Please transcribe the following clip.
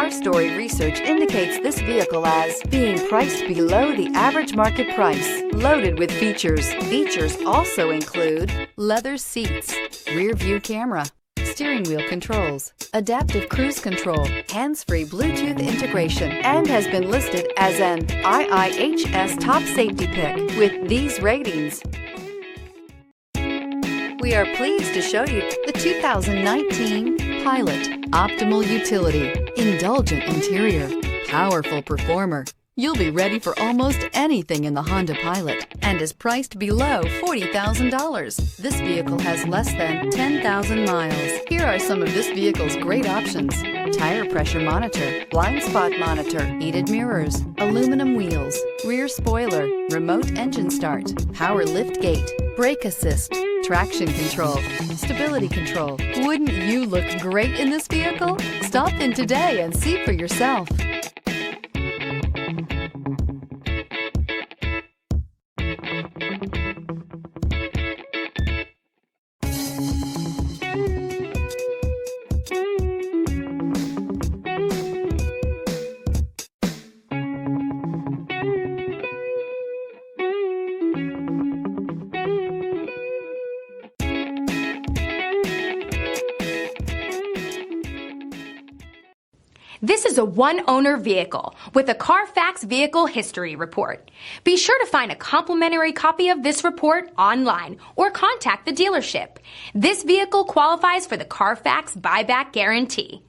Our story research indicates this vehicle as being priced below the average market price, loaded with features. Features also include leather seats, rear view camera, steering wheel controls, adaptive cruise control, hands-free Bluetooth integration, and has been listed as an IIHS top safety pick with these ratings. We are pleased to show you the 2019 Pilot. Optimal utility, indulgent interior, powerful performer. You'll be ready for almost anything in the Honda Pilot and is priced below $40,000. This vehicle has less than 10,000 miles. Here are some of this vehicle's great options: tire pressure monitor, blind spot monitor, heated mirrors, aluminum wheels, rear spoiler, remote engine start, power lift gate, brake assist, traction control, stability control. Wouldn't you look great in this vehicle? Stop in today and see for yourself. This is a one-owner vehicle with a Carfax Vehicle History Report. Be sure to find a complimentary copy of this report online or contact the dealership. This vehicle qualifies for the Carfax Buyback Guarantee.